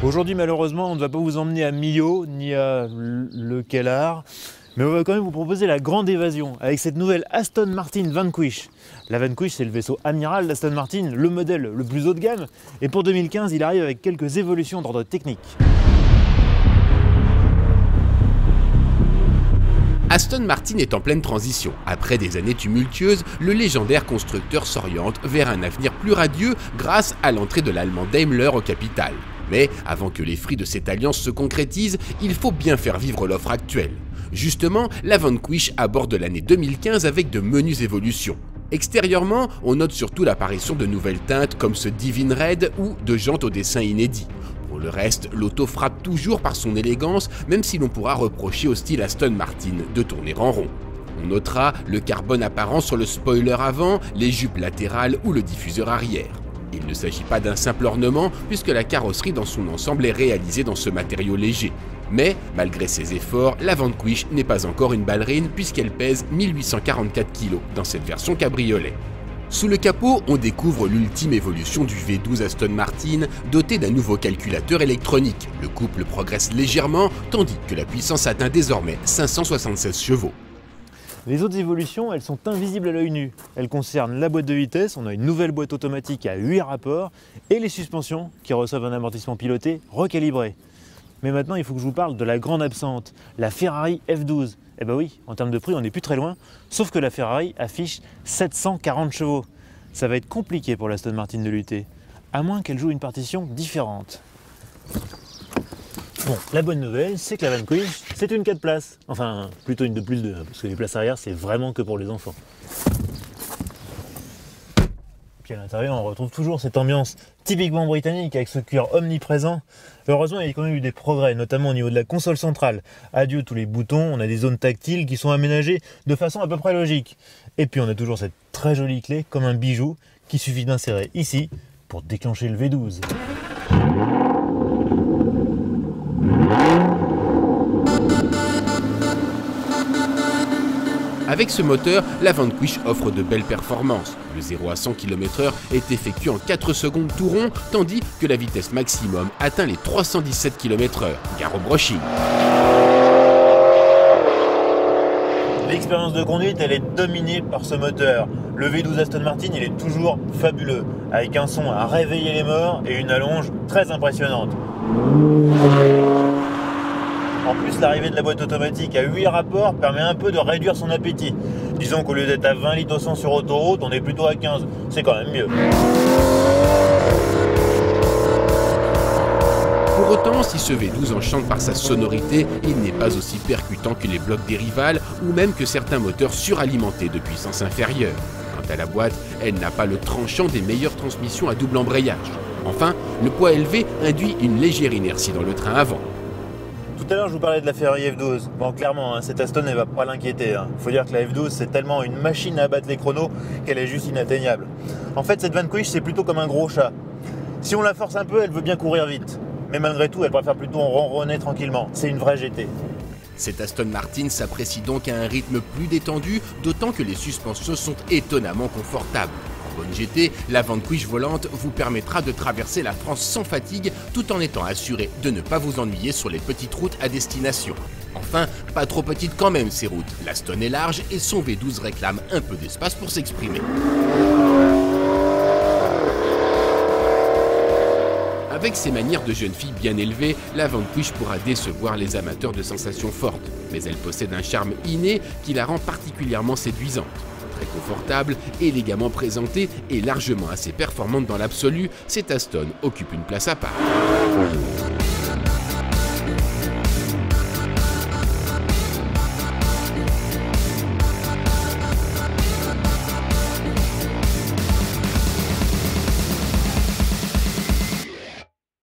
Aujourd'hui, malheureusement, on ne va pas vous emmener à Millau ni à Le Kellar, mais on va quand même vous proposer la grande évasion avec cette nouvelle Aston Martin Vanquish. La Vanquish, c'est le vaisseau amiral d'Aston Martin, le modèle le plus haut de gamme, et pour 2015, il arrive avec quelques évolutions d'ordre technique. Aston Martin est en pleine transition. Après des années tumultueuses, le légendaire constructeur s'oriente vers un avenir plus radieux grâce à l'entrée de l'allemand Daimler au capital. Mais avant que les fruits de cette alliance se concrétisent, il faut bien faire vivre l'offre actuelle. Justement, la Vanquish aborde l'année 2015 avec de menues évolutions. Extérieurement, on note surtout l'apparition de nouvelles teintes comme ce Divine Red ou de jantes au dessin inédit. Pour le reste, l'auto frappe toujours par son élégance, même si l'on pourra reprocher au style Aston Martin de tourner en rond. On notera le carbone apparent sur le spoiler avant, les jupes latérales ou le diffuseur arrière. Il ne s'agit pas d'un simple ornement puisque la carrosserie dans son ensemble est réalisée dans ce matériau léger. Mais, malgré ses efforts, la Vanquish n'est pas encore une ballerine puisqu'elle pèse 1844 kg dans cette version cabriolet. Sous le capot, on découvre l'ultime évolution du V12 Aston Martin, doté d'un nouveau calculateur électronique. Le couple progresse légèrement, tandis que la puissance atteint désormais 576 chevaux. Les autres évolutions, elles sont invisibles à l'œil nu. Elles concernent la boîte de vitesse, on a une nouvelle boîte automatique à 8 rapports, et les suspensions qui reçoivent un amortissement piloté recalibré. Mais maintenant, il faut que je vous parle de la grande absente, la Ferrari F12. Eh ben oui, en termes de prix, on n'est plus très loin, sauf que la Ferrari affiche 740 chevaux. Ça va être compliqué pour l'Aston Martin de lutter, à moins qu'elle joue une partition différente. Bon, la bonne nouvelle, c'est que la Vanquish, c'est une 4 places. Enfin, plutôt une de plus 2, parce que les places arrière, c'est vraiment que pour les enfants. Puis à l'intérieur, on retrouve toujours cette ambiance typiquement britannique, avec ce cuir omniprésent. Heureusement, il y a quand même eu des progrès, notamment au niveau de la console centrale. Adieu tous les boutons, on a des zones tactiles qui sont aménagées de façon à peu près logique. Et puis on a toujours cette très jolie clé, comme un bijou, qu'il suffit d'insérer ici pour déclencher le V12. Avec ce moteur, la Vanquish offre de belles performances. Le 0 à 100 km/h est effectué en 4 secondes tout rond, tandis que la vitesse maximum atteint les 317 km/h. Gare au brushing. L'expérience de conduite, elle est dominée par ce moteur. Le V12 Aston Martin, il est toujours fabuleux, avec un son à réveiller les morts et une allonge très impressionnante. En plus, l'arrivée de la boîte automatique à 8 rapports permet un peu de réduire son appétit. Disons qu'au lieu d'être à 20 litres au 100 sur autoroute, on est plutôt à 15. C'est quand même mieux. Pour autant, si ce V12 enchante par sa sonorité, il n'est pas aussi percutant que les blocs des rivales ou même que certains moteurs suralimentés de puissance inférieure. Quant à la boîte, elle n'a pas le tranchant des meilleures transmissions à double embrayage. Enfin, le poids élevé induit une légère inertie dans le train avant. Tout à l'heure, je vous parlais de la Ferrari F12. Bon, clairement, cette Aston, elle va pas l'inquiéter. Faut dire que la F12, c'est tellement une machine à battre les chronos qu'elle est juste inatteignable. En fait, cette Vanquish, c'est plutôt comme un gros chat. Si on la force un peu, elle veut bien courir vite. Mais malgré tout, elle préfère plutôt ronronner tranquillement. C'est une vraie GT. Cette Aston Martin s'apprécie donc à un rythme plus détendu, d'autant que les suspensions sont étonnamment confortables. En bonne GT, la Vanquish volante vous permettra de traverser la France sans fatigue tout en étant assuré de ne pas vous ennuyer sur les petites routes à destination. Enfin, pas trop petites quand même ces routes, l'Aston est large et son V12 réclame un peu d'espace pour s'exprimer. Avec ses manières de jeune fille bien élevées, la Vanquish pourra décevoir les amateurs de sensations fortes, mais elle possède un charme inné qui la rend particulièrement séduisante. Très confortable, élégamment présentée et largement assez performante dans l'absolu, cette Aston occupe une place à part.